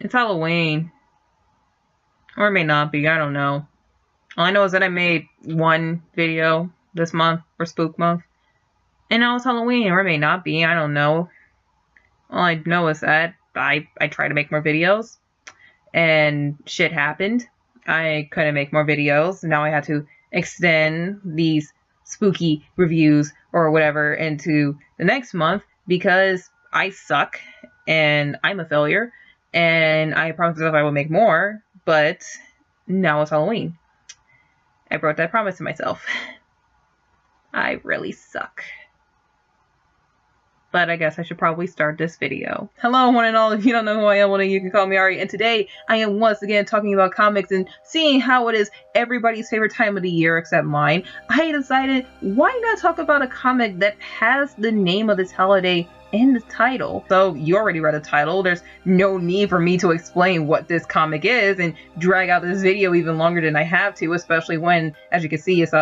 It's Halloween. Or it may not be, I don't know. All I know is that I made one video this month for Spook Month. And now it's Halloween, or it may not be, I don't know. All I know is that I try to make more videos. And shit happened. I couldn't make more videos. Now I had to extend these spooky reviews or whatever into the next month because I suck and I'm a failure. And I promised myself I would make more, but now it's Halloween. I broke that promise to myself. I really suck. But I guess I should probably start this video. Hello, one and all. If you don't know who I am, well, then you can call me Ari. And today, I am once again talking about comics and seeing how it is everybody's favorite time of the year except mine. I decided, why not talk about a comic that has the name of this holiday in the title? So you already read the title. There's no need for me to explain what this comic is and drag out this video even longer than I have to, especially when, as you can see, it's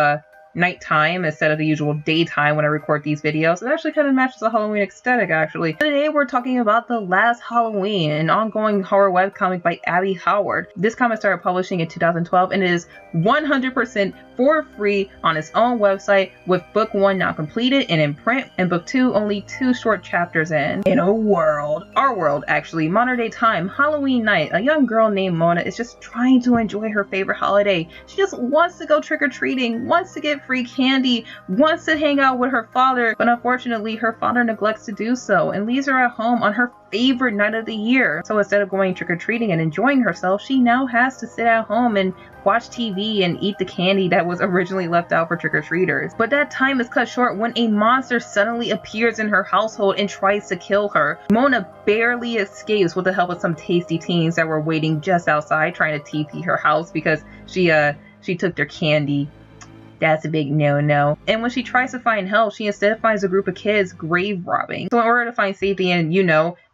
nighttime instead of the usual daytime when I record these videos. It actually kind of matches the Halloween aesthetic, actually. Today we're talking about The Last Halloween, an ongoing horror webcomic by Abby Howard. This comic started publishing in 2012 and it is 100% for free on its own website, with book 1 now completed and in print, and book 2 only 2 short chapters in. In a world, our world actually, modern day time, Halloween night, a young girl named Mona is just trying to enjoy her favorite holiday. She just wants to go trick-or-treating, wants to get free candy, wants to hang out with her father, but unfortunately her father neglects to do so and leaves her at home on her favorite night of the year. So instead of going trick-or-treating and enjoying herself, she now has to sit at home and watch TV and eat the candy that was originally left out for trick-or-treaters. But that time is cut short when a monster suddenly appears in her household and tries to kill her. Mona barely escapes with the help of some tasty teens that were waiting just outside trying to TP her house because she took their candy. That's a big no-no. And when she tries to find help, she instead finds a group of kids grave robbing. So in order to find safety and,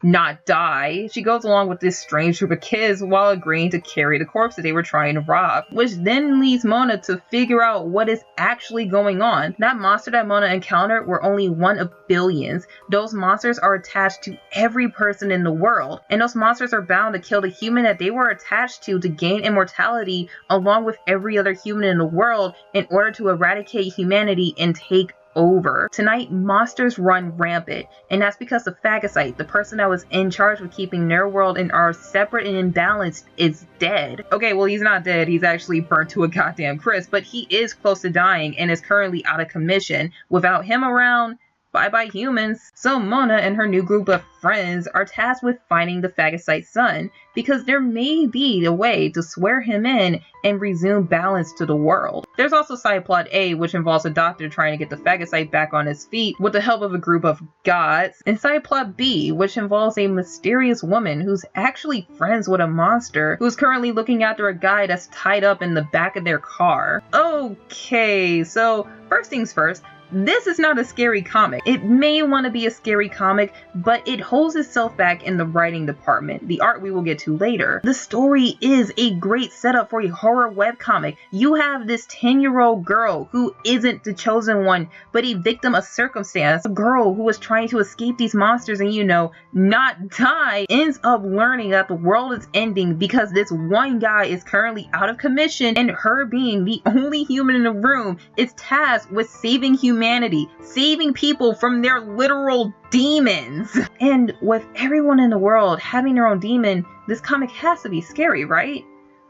not die, she goes along with this strange group of kids while agreeing to carry the corpse that they were trying to rob, which then leads Mona to figure out what is actually going on. That monster that Mona encountered were only one of billions. Those monsters are attached to every person in the world, and those monsters are bound to kill the human that they were attached to gain immortality along with every other human in the world in order to eradicate humanity and take over. Tonight, monsters run rampant, and that's because the Phagocyte, the person that was in charge of keeping their world and ours separate and imbalanced, is dead. Okay, well, he's not dead. He's actually burnt to a goddamn crisp, but he is close to dying and is currently out of commission. Without him around, bye-bye humans. So Mona and her new group of friends are tasked with finding the Phagocyte's son, because there may be a way to swear him in and resume balance to the world. There's also side plot A, which involves a doctor trying to get the Phagocyte back on his feet with the help of a group of gods, and side plot B, which involves a mysterious woman who's actually friends with a monster who's currently looking after a guy that's tied up in the back of their car. Okay, so first things first, this is not a scary comic. It may want to be a scary comic, but it holds itself back in the writing department, the art we will get to later. The story is a great setup for a horror webcomic. You have this 10-year-old girl who isn't the chosen one, but a victim of circumstance. A girl who was trying to escape these monsters and, not die, ends up learning that the world is ending because this one guy is currently out of commission, and her being the only human in the room is tasked with saving humanity, saving people from their literal demons. And with everyone in the world having their own demon, this comic has to be scary, right?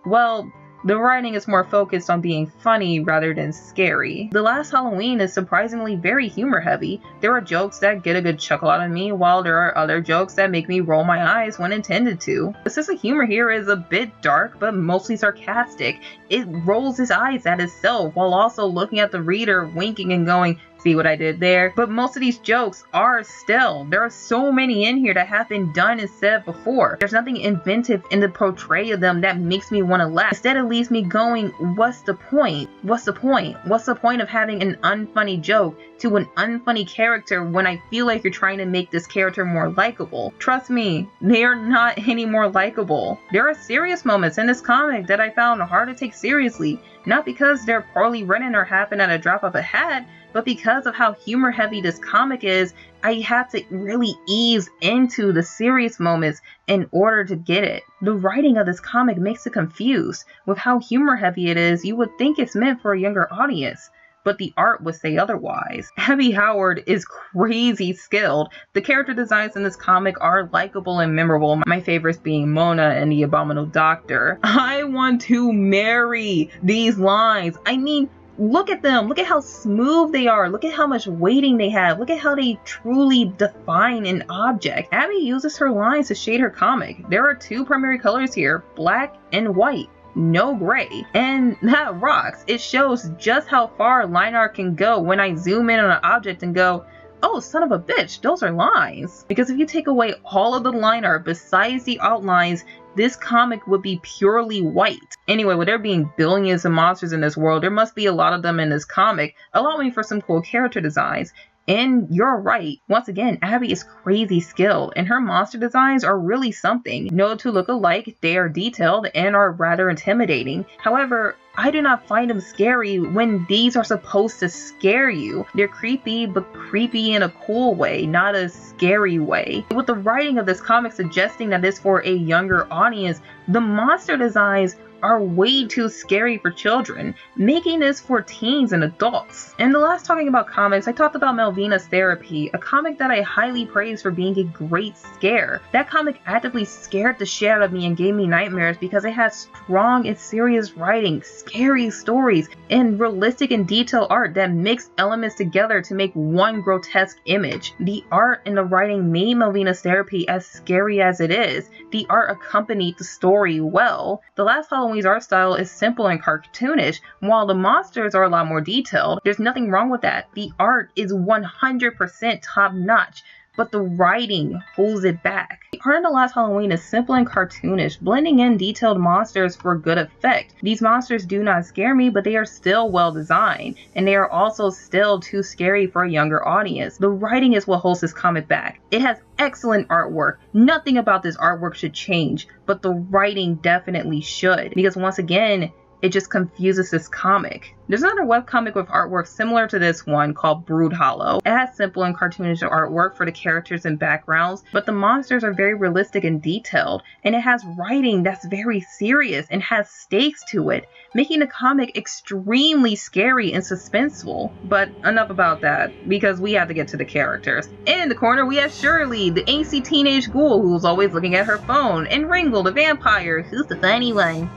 Well, the writing is more focused on being funny rather than scary. The Last Halloween is surprisingly very humor heavy. There are jokes that get a good chuckle out of me, while there are other jokes that make me roll my eyes when intended to. The sense of humor here is a bit dark, but mostly sarcastic. It rolls its eyes at itself while also looking at the reader, winking and going, "See what I did there?" But most of these jokes are still. There are so many in here that have been done and said before. There's nothing inventive in the portrayal of them that makes me want to laugh. Instead, it leaves me going, what's the point? What's the point? What's the point of having an unfunny joke to an unfunny character when I feel like you're trying to make this character more likable? Trust me, they are not any more likable. There are serious moments in this comic that I found hard to take seriously. Not because they're poorly written or happen at a drop of a hat, but because of how humor heavy this comic is, I had to really ease into the serious moments in order to get it. The writing of this comic makes it confused. With how humor heavy it is, you would think it's meant for a younger audience, but the art would say otherwise. Abby Howard is crazy skilled. The character designs in this comic are likable and memorable, my favorites being Mona and the Abominable Doctor. I want to marry these lines. I mean, look at them. Look at how smooth they are. Look at how much weighting they have. Look at how they truly define an object. Abby uses her lines to shade her comic. There are two primary colors here, black and white. No gray, and that rocks. It shows just how far line art can go when I zoom in on an object and go, oh, son of a bitch, those are lines. Because if you take away all of the line art besides the outlines, this comic would be purely white. Anyway, with there being billions of monsters in this world, there must be a lot of them in this comic, allowing for some cool character designs. And you're right. Once again, Abby is crazy skilled, and her monster designs are really something. No two look alike, they are detailed and are rather intimidating. However, I do not find them scary when these are supposed to scare you. They're creepy, but creepy in a cool way, not a scary way. With the writing of this comic suggesting that it's for a younger audience, the monster designs are way too scary for children, making this for teens and adults. And the last talking about comics, I talked about Melvina's Therapy, a comic that I highly praise for being a great scare. That comic actively scared the shit out of me and gave me nightmares because it has strong and serious writing, scary stories, and realistic and detailed art that mix elements together to make one grotesque image. The art and the writing made Melvina's Therapy as scary as it is. The art accompanied the story well. The last Halloween's art style is simple and cartoonish, while the monsters are a lot more detailed. There's nothing wrong with that. The art is 100% top notch, but the writing holds it back. The art in The Last Halloween is simple and cartoonish, blending in detailed monsters for good effect. These monsters do not scare me, but they are still well designed, and they are also still too scary for a younger audience. The writing is what holds this comic back. It has excellent artwork. Nothing about this artwork should change, but the writing definitely should, because once again, it just confuses this comic. There's another webcomic with artwork similar to this one called Brood Hollow. It has simple and cartoonish artwork for the characters and backgrounds, but the monsters are very realistic and detailed, and it has writing that's very serious and has stakes to it, making the comic extremely scary and suspenseful. But enough about that, because we have to get to the characters. In the corner, we have Shirley, the angsty teenage ghoul who's always looking at her phone, and Ringle, the vampire, who's the funny one.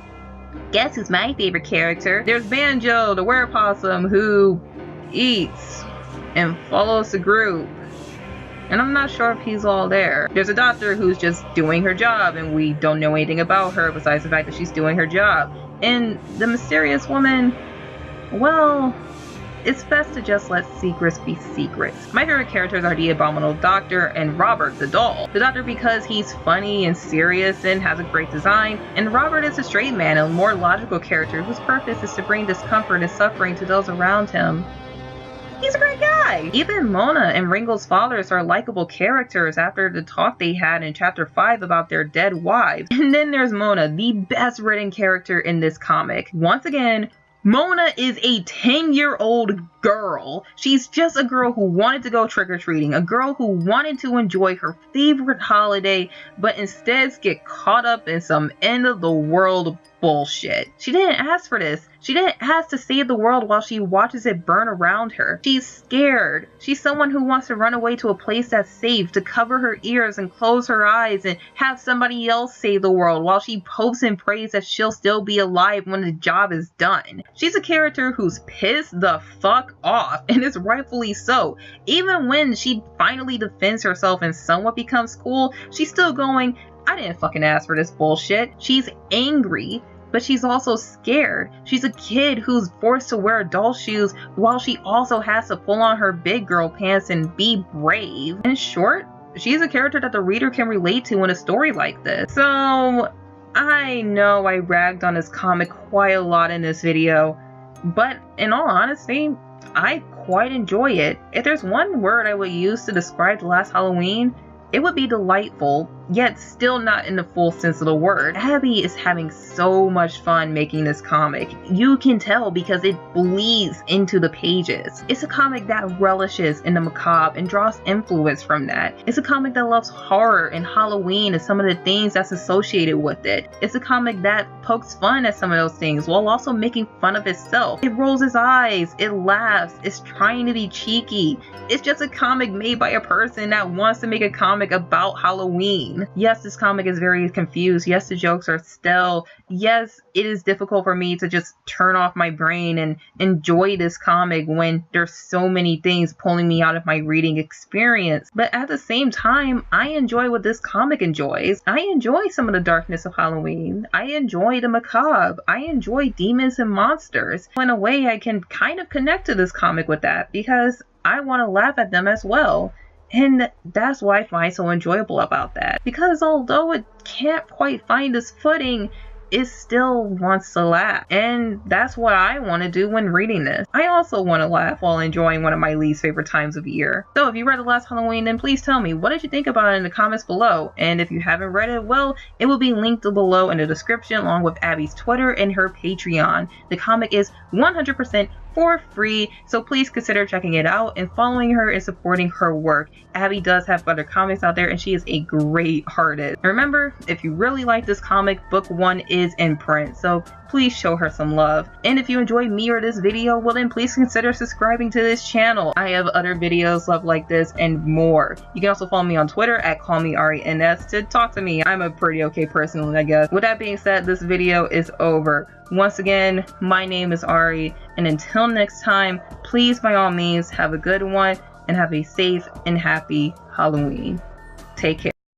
Guess who's my favorite character? There's Banjo, the werepossum, who eats and follows the group. And I'm not sure if he's all there. There's a doctor who's just doing her job, and we don't know anything about her besides the fact that she's doing her job. And the mysterious woman, well, it's best to just let secrets be secrets. My favorite characters are the Abominable Doctor and Robert the doll. The Doctor because he's funny and serious and has a great design, and Robert is a straight man, a more logical character whose purpose is to bring discomfort and suffering to those around him. He's a great guy! Even Mona and Ringle's fathers are likable characters after the talk they had in chapter 5 about their dead wives. And then there's Mona, the best written character in this comic. Once again, Mona is a 10-year-old girl. She's just a girl who wanted to go trick-or-treating, a girl who wanted to enjoy her favorite holiday, but instead get caught up in some end-of-the-world bullshit. She didn't ask for this. She didn't ask to save the world while she watches it burn around her. She's scared. She's someone who wants to run away to a place that's safe, to cover her ears and close her eyes and have somebody else save the world while she hopes and prays that she'll still be alive when the job is done. She's a character who's pissed the fuck off, and it's rightfully so. Even when she finally defends herself and somewhat becomes cool, she's still going, I didn't fucking ask for this bullshit. She's angry, but she's also scared. She's a kid who's forced to wear adult shoes while she also has to pull on her big girl pants and be brave. In short, she's a character that the reader can relate to in a story like this. So, I know I ragged on this comic quite a lot in this video, but in all honesty, I quite enjoy it. If there's one word I would use to describe The Last Halloween, it would be delightful. yet still not in the full sense of the word. Abby is having so much fun making this comic. You can tell because it bleeds into the pages. It's a comic that relishes in the macabre and draws influence from that. It's a comic that loves horror and Halloween and some of the things that's associated with it. It's a comic that pokes fun at some of those things while also making fun of itself. It rolls its eyes, it laughs, it's trying to be cheeky. It's just a comic made by a person that wants to make a comic about Halloween. Yes, this comic is very confused. Yes, the jokes are stale. Yes, it is difficult for me to just turn off my brain and enjoy this comic when there's so many things pulling me out of my reading experience. But at the same time, I enjoy what this comic enjoys. I enjoy some of the darkness of Halloween. I enjoy the macabre. I enjoy demons and monsters. In a way, I can kind of connect to this comic with that because I want to laugh at them as well. And that's what I find so enjoyable about that. Because although it can't quite find its footing, it still wants to laugh. And that's what I want to do when reading this. I also want to laugh while enjoying one of my least favorite times of year. So if you read The Last Halloween, then please tell me, what did you think about it in the comments below? And if you haven't read it, well, it will be linked below in the description along with Abby's Twitter and her Patreon. The comic is 100% for free, so please consider checking it out and following her and supporting her work. Abby does have other comics out there and she is a great artist. Remember, if you really like this comic, book 1 is in print, so please show her some love. And if you enjoyed me or this video, well then please consider subscribing to this channel. I have other videos like this and more. You can also follow me on Twitter at callmearieNS to talk to me. I'm a pretty okay person, I guess. With that being said, this video is over. Once again, my name is Ari, and until next time, please by all means have a good one and have a safe and happy Halloween. Take care.